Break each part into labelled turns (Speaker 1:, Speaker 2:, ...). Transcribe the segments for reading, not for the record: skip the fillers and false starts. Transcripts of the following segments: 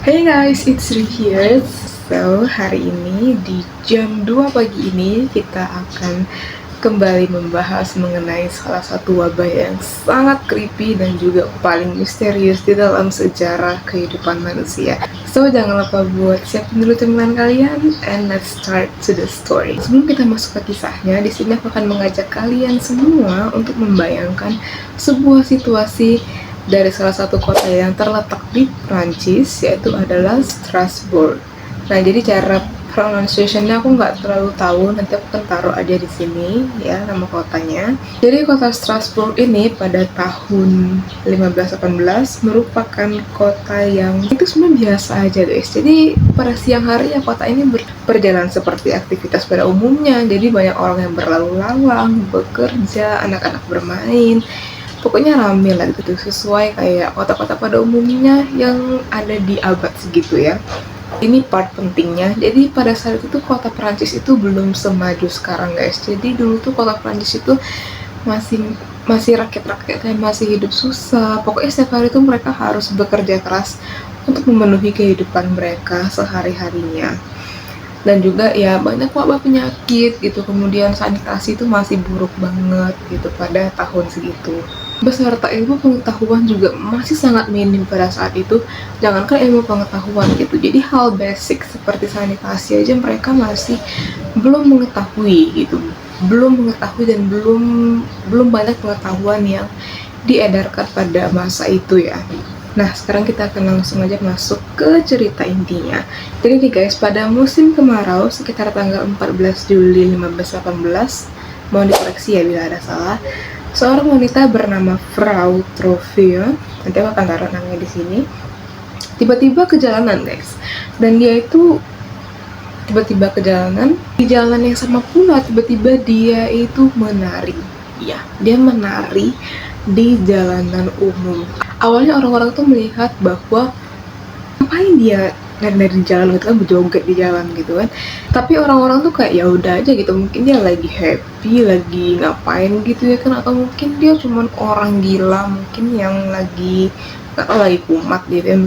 Speaker 1: Hey guys, it's Ri here. So, hari ini di jam 2 pagi ini kita akan kembali membahas mengenai salah satu wabah yang sangat creepy dan juga paling misterius di dalam sejarah kehidupan manusia. So, jangan lupa buat siapin dulu cemilan kalian and let's start to the story. Sebelum kita masuk ke kisahnya, di sini aku akan mengajak kalian semua untuk membayangkan sebuah situasi dari salah satu kota yang terletak di Prancis, yaitu adalah Strasbourg. Nah, jadi cara pronunciation-nya aku nggak terlalu tahu, nanti aku akan taruh aja di sini ya nama kotanya. Jadi kota Strasbourg ini pada tahun 1518 merupakan kota yang itu sebenarnya biasa aja guys. Jadi pada siang hari ya kota ini berjalan seperti aktivitas pada umumnya. Jadi banyak orang yang berlalu lalang, bekerja, anak-anak bermain. Pokoknya rame lah gitu, sesuai kayak kota-kota pada umumnya yang ada di abad segitu ya. Ini part pentingnya, jadi pada saat itu tuh kota Prancis itu belum semaju sekarang guys. Jadi dulu tuh kota Prancis itu masih rakyat-rakyat yang masih hidup susah. Pokoknya setiap hari tuh mereka harus bekerja keras untuk memenuhi kehidupan mereka sehari-harinya. Dan juga ya banyak wabah penyakit gitu, kemudian sanitasi itu masih buruk banget gitu pada tahun segitu. Beserta ilmu pengetahuan juga masih sangat minim pada saat itu, jangankan ilmu pengetahuan gitu, jadi hal basic seperti sanitasi aja mereka masih belum mengetahui gitu, belum mengetahui dan belum banyak pengetahuan yang diedarkan pada masa itu ya. Nah, sekarang kita akan langsung aja masuk ke cerita intinya. Jadi nih guys, pada musim kemarau sekitar tanggal 14 Juli 1518, mohon dikoreksi ya bila ada salah, seorang wanita bernama Frau Troffea, nanti aku akan taruh namanya di sini, tiba-tiba ke jalanan guys. Dan dia itu tiba-tiba ke jalanan, di jalan yang sama pula tiba-tiba dia itu menari. Ya, dia menari di jalanan umum. Awalnya orang-orang tuh melihat bahwa ngapain dia dari jalan gitu kan, berjoget di jalan gitu kan. Tapi orang-orang tuh kayak ya udah aja gitu, mungkin dia lagi happy, lagi ngapain gitu ya kan, atau mungkin dia cuman orang gila mungkin yang lagi nggak tahu lagi kumat gitu ya,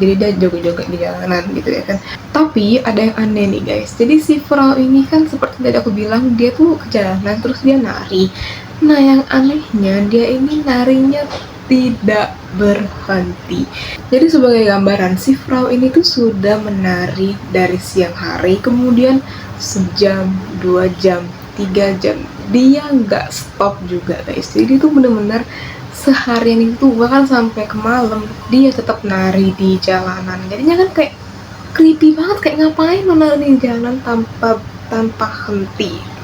Speaker 1: jadi dia joget-joget di jalanan gitu ya kan. Tapi ada yang aneh nih guys, jadi si Frau ini kan seperti tadi aku bilang, dia tuh ke jalanan terus dia nari. Nah yang anehnya dia ini narinya tidak berhenti. Jadi sebagai gambaran, si Frau ini tuh sudah menari dari siang hari, kemudian sejam, 2 jam, 3 jam, dia nggak stop juga guys. Jadi itu bener-bener seharian itu bahkan sampai ke malam dia tetap nari di jalanan. Jadinya kan kayak creepy banget, kayak ngapain lo nari di jalanan tanpa henti.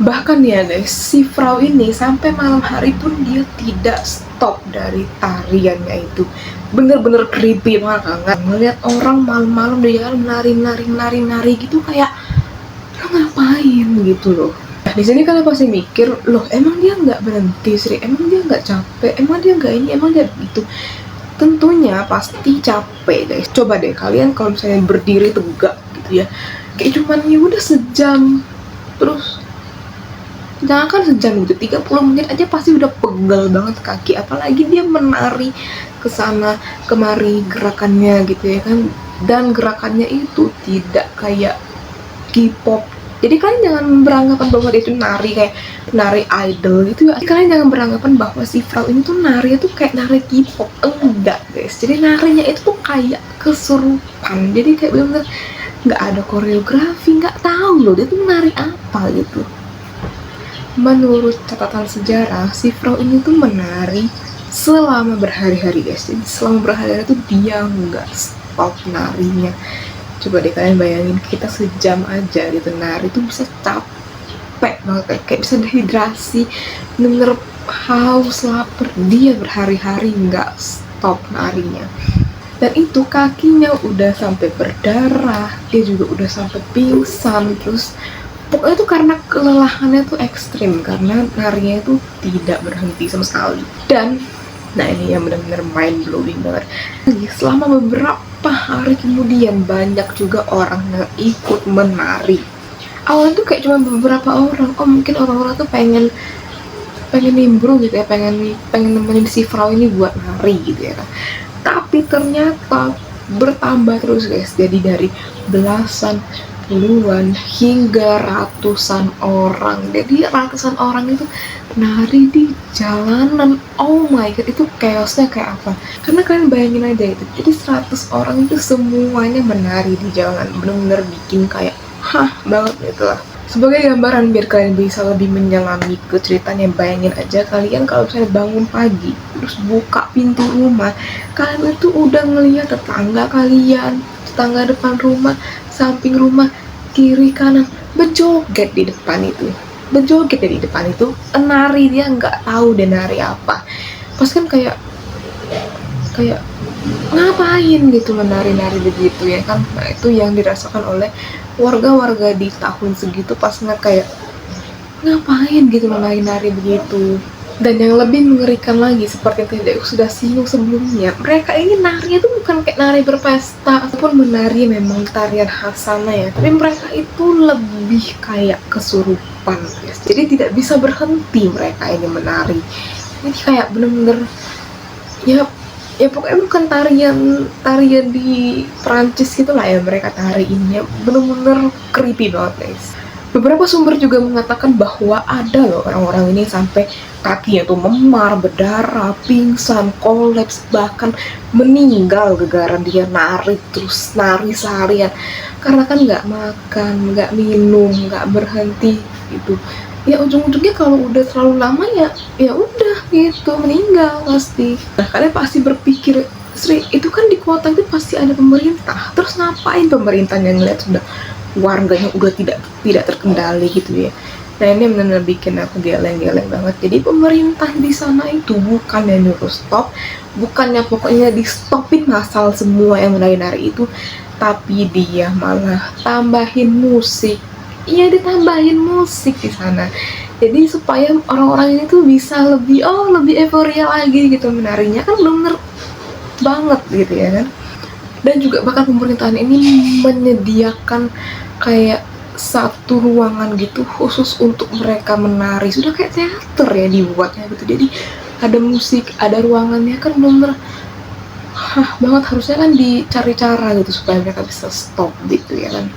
Speaker 1: Bahkan ya guys, si Frau ini sampai malam hari pun dia tidak stop dari tariannya itu. Bener-bener creepy banget kan, ngeliat orang malam-malam di jalan menari gitu, kayak lo ngapain gitu loh. Nah di sini kalian pasti mikir, loh emang dia nggak berhenti sih, emang dia nggak capek, emang dia nggak ini, emang dia gitu. Tentunya pasti capek guys. Coba deh kalian kalau misalnya berdiri tegak gitu ya, kayak cuman ya udah sejam, terus jangan kan sejam gitu, 30 menit aja pasti udah pegel banget kaki, apalagi dia menari kesana kemari gerakannya gitu ya kan. Dan gerakannya itu tidak kayak K-pop, jadi kalian jangan beranggapan bahwa dia itu nari kayak nari idol gitu ya. Kalian jangan beranggapan bahwa si Frau ini tuh nari itu kayak nari K-pop, enggak guys. Jadi narinya itu tuh kayak kesurupan, jadi kayak bener-bener nggak ada koreografi, nggak tahu loh dia tuh nari apa gitu. Menurut catatan sejarah, si Frau ini tuh menari selama berhari-hari guys. Jadi selama berhari-hari tuh dia nggak stop narinya. Coba deh kalian bayangin, kita sejam aja gitu nari tuh bisa capek banget, kayak bisa dehidrasi, bener-bener haus, lapar. Dia berhari-hari nggak stop narinya. Dan itu kakinya udah sampai berdarah, dia juga udah sampai pingsan, terus pokoknya tuh karena kelelahannya tuh ekstrim, karena narinya itu tidak berhenti sama sekali. Dan nah ini yang benar-benar mind blowing banget, selama beberapa hari kemudian banyak juga orang yang ikut menari. Awalnya tuh kayak cuma beberapa orang, mungkin orang-orang tuh pengen nimbrung gitu ya, pengen nemenin si Frau ini buat nari gitu ya kan. Tapi ternyata bertambah terus guys. Jadi dari belasan, puluhan, hingga ratusan orang. Jadi ratusan orang itu nari di jalanan. Oh my god, itu chaosnya kayak apa? Karena kalian bayangin aja itu, jadi 100 orang itu semuanya menari di jalanan. Bener-bener bikin kayak hah banget gitu lah. Sebagai gambaran biar kalian bisa lebih menyelami ke ceritanya, bayangin aja kalian kalau misalnya bangun pagi terus buka pintu rumah, kalian itu udah ngeliat tetangga kalian, tetangga depan rumah, samping rumah, kiri kanan berjoget di depan itu, berjoget di depan itu, nari. Dia nggak tahu dia nari apa. Pas kan kayak ngapain gitu menari-nari begitu ya kan. Nah itu yang dirasakan oleh warga-warga di tahun segitu, pas kayak ngapain gitu menari-nari begitu. Dan yang lebih mengerikan lagi, seperti yang tadi aku sudah singgung sebelumnya, mereka ini nari itu bukan kayak nari berpesta ataupun menari memang tarian khas sana ya, tapi mereka itu lebih kayak kesurupan guys. Jadi tidak bisa berhenti mereka ini menari. Ini kayak bener-bener ya pokoknya bukan tarian di Perancis gitu lah ya mereka tari ini. Bener-bener creepy banget guys. Beberapa sumber juga mengatakan bahwa ada loh orang-orang ini sampai kakinya tuh memar, berdarah, pingsan, kolaps, bahkan meninggal gara-gara dia nari terus nari seharian. Karena kan nggak makan, nggak minum, nggak berhenti gitu. Ya ujung-ujungnya kalau udah terlalu lama ya udah gitu, meninggal pasti. Nah kalian pasti berpikir, Sri, itu kan di kota itu pasti ada pemerintah, terus ngapain pemerintahnya ngeliat sudah warganya udah tidak terkendali gitu ya. Nah ini benar-benar bikin aku geleng-geleng banget. Jadi pemerintah di sana itu bukannya nyuruh stop, bukannya pokoknya di stopin masal semua yang menari-nari itu, tapi dia malah tambahin musik. Iya, ditambahin musik di sana. Jadi supaya orang-orang ini tuh bisa lebih euforia lagi gitu menarinya, kan bener banget gitu ya kan. Dan juga bahkan pemerintahan ini menyediakan kayak satu ruangan gitu khusus untuk mereka menari. Sudah kayak teater ya dibuatnya gitu. Jadi ada musik, ada ruangannya, kan bener banget. Harusnya kan dicari cara gitu supaya mereka bisa stop gitu ya kan.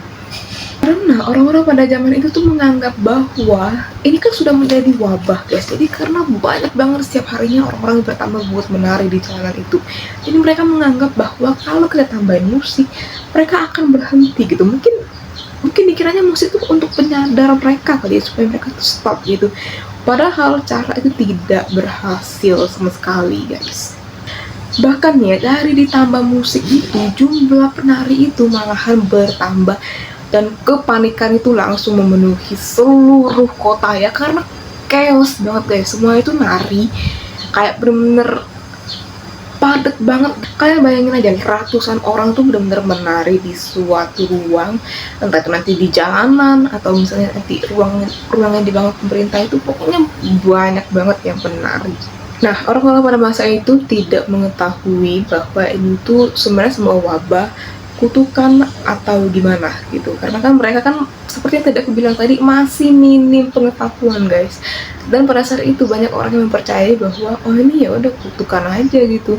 Speaker 1: Karena orang-orang pada zaman itu tuh menganggap bahwa ini kan sudah menjadi wabah guys. Jadi karena banyak banget setiap harinya orang-orang bertambah buat menari di jalanan itu. Jadi mereka menganggap bahwa kalau kita tambahin musik, mereka akan berhenti gitu. Mungkin dikiranya musik itu untuk penyadar mereka kali ya, supaya mereka tuh stop gitu. Padahal cara itu tidak berhasil sama sekali guys. Bahkan ya dari ditambah musik itu, jumlah penari itu malahan bertambah. Dan kepanikan itu langsung memenuhi seluruh kota ya, karena chaos banget guys. Semua itu nari kayak bener-bener padat banget. Kalian bayangin aja, ratusan orang tuh bener-bener menari di suatu ruang, entah itu nanti di jalanan atau misalnya nanti ruang yang dibangun pemerintah itu, pokoknya banyak banget yang menari. Nah, orang-orang pada masa itu tidak mengetahui bahwa ini tuh sebenarnya semua wabah, kutukan atau gimana gitu. Karena kan mereka kan seperti yang tadi aku bilang tadi, masih minim pengetahuan guys. Dan pada saat itu banyak orang yang mempercayai bahwa oh ini ya udah kutukan aja gitu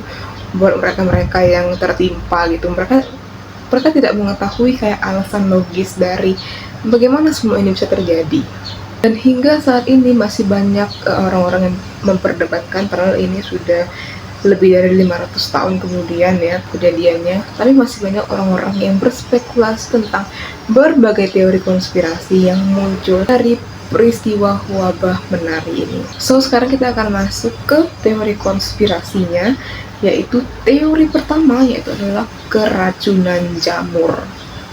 Speaker 1: buat mereka yang tertimpa gitu. Mereka tidak mengetahui kayak alasan logis dari bagaimana semua ini bisa terjadi. Dan hingga saat ini masih banyak orang-orang yang memperdebatkan, padahal ini sudah lebih dari 500 tahun kemudian ya kejadiannya, tapi masih banyak orang-orang yang berspekulasi tentang berbagai teori konspirasi yang muncul dari peristiwa wabah menari ini. So sekarang kita akan masuk ke teori konspirasinya, yaitu teori pertama, yaitu adalah keracunan jamur.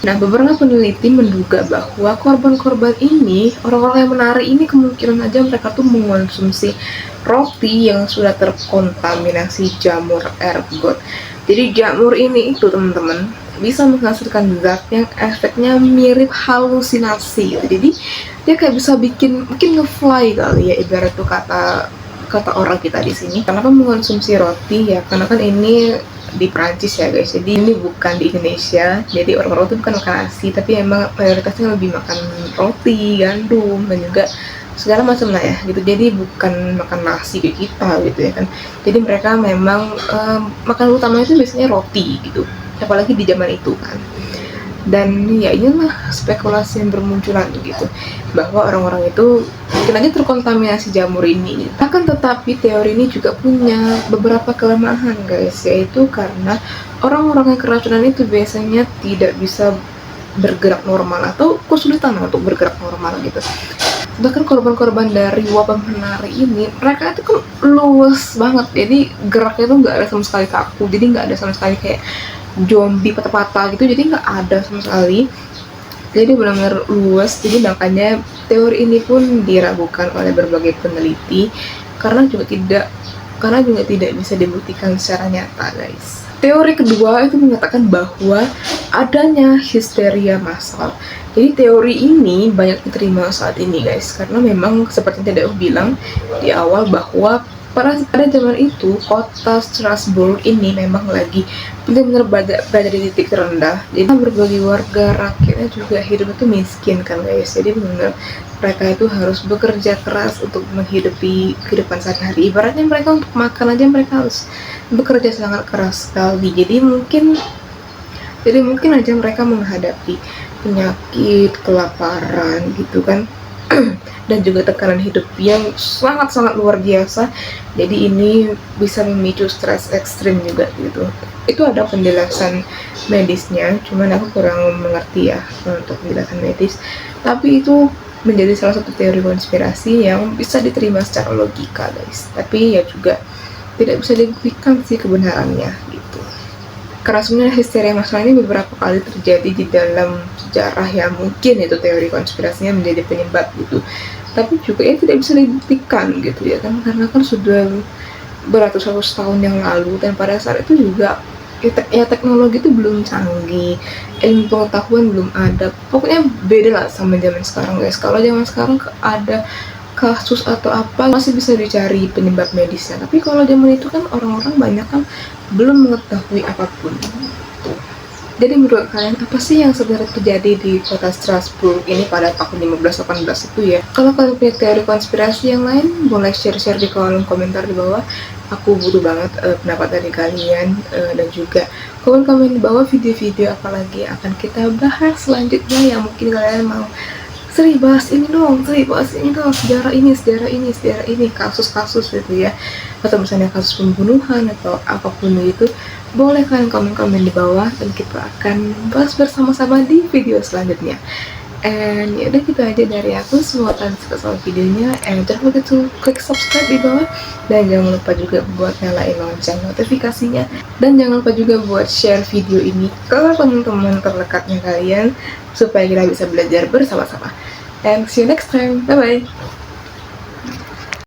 Speaker 1: Nah, beberapa peneliti menduga bahwa korban-korban ini, orang-orang yang menari ini, kemungkinan aja mereka tuh mengonsumsi roti yang sudah terkontaminasi jamur ergot. Jadi jamur ini itu teman-teman bisa menghasilkan zat yang efeknya mirip halusinasi. Jadi dia kayak bisa bikin mungkin nge-fly kali ya, ibarat tuh kata orang kita di sini. Kenapa mengonsumsi roti ya? Karena kan ini di Prancis ya guys, jadi ini bukan di Indonesia. Jadi orang-orang tuh bukan makan nasi, tapi emang mayoritasnya lebih makan roti, gandum, dan juga segala macam lah ya gitu. Jadi bukan makan nasi kayak kita gitu ya kan. Jadi mereka memang makan utamanya itu biasanya roti gitu. apalagi di zaman itu kan. Dan ya inilah spekulasi yang bermunculan gitu, bahwa orang-orang itu mungkin aja terkontaminasi jamur ini. Akan tetapi teori ini juga punya beberapa kelemahan guys, yaitu karena orang-orang yang keracunan itu biasanya tidak bisa bergerak normal atau kesulitan untuk bergerak normal gitu. Bahkan korban-korban dari wabah menari ini, mereka itu kan luwes banget, jadi geraknya tuh nggak ada sama sekali kaku, jadi nggak ada sama sekali kayak zombie patah-patah gitu, jadi nggak ada sama sekali, jadi benar-benar luas. Jadi makanya teori ini pun diragukan oleh berbagai peneliti karena juga tidak bisa dibuktikan secara nyata guys. Teori kedua itu mengatakan bahwa adanya histeria massal. Jadi teori ini banyak diterima saat ini guys, karena memang seperti yang tadi aku bilang di awal bahwa pada zaman itu kota Strasbourg ini memang lagi benar-benar berada di titik terendah. Jadi berbagai warga rakyatnya juga hidup itu miskin kan guys. Jadi benar mereka itu harus bekerja keras untuk menghidupi kehidupan sehari-hari. Ibaratnya mereka untuk makan aja mereka harus bekerja sangat keras sekali. Jadi mungkin aja mereka menghadapi penyakit, kelaparan gitu kan. Dan juga tekanan hidup yang sangat-sangat luar biasa. Jadi ini bisa memicu stres ekstrim juga gitu. Itu ada penjelasan medisnya, cuman aku kurang mengerti ya untuk penjelasan medis. Tapi itu menjadi salah satu teori konspirasi yang bisa diterima secara logika guys. Tapi ya juga tidak bisa dibuktikan sih kebenarannya gitu. Karena sebenarnya histeria masalah ini beberapa kali terjadi di dalam sejarah yang mungkin itu teori konspirasinya menjadi penyebab gitu. Tapi juga ya tidak bisa dibuktikan gitu ya kan, karena kan sudah beratus-ratus tahun yang lalu, dan pada saat itu juga ya teknologi itu belum canggih, ilmu pengetahuan belum ada. Pokoknya beda lah sama zaman sekarang guys. Kalau zaman sekarang ada kasus atau apa masih bisa dicari penyebab medisnya, tapi kalau zaman itu kan orang-orang banyak kan belum mengetahui apapun. Jadi menurut kalian apa sih yang sebenarnya terjadi di kota Strasbourg ini pada tahun 1518 itu ya? Kalau kalian punya teori konspirasi yang lain, boleh share-share di kolom komentar di bawah. Aku butuh banget pendapat dari kalian, dan juga komen-komen di bawah video-video apa lagi akan kita bahas selanjutnya yang mungkin kalian mau. Seri bahas ini dong, sejarah ini, kasus-kasus gitu ya, atau misalnya kasus pembunuhan atau apapun itu, boleh kalian komen-komen di bawah dan kita akan bahas bersama-sama di video selanjutnya. And ya udah gitu aja dari aku. Semoga kalian suka sama videonya, and jangan lupa to klik subscribe di bawah, dan jangan lupa juga buat nyalain lonceng notifikasinya, dan jangan lupa juga buat share video ini ke teman-teman terdekatnya kalian supaya kita bisa belajar bersama-sama. And see you next time, bye bye.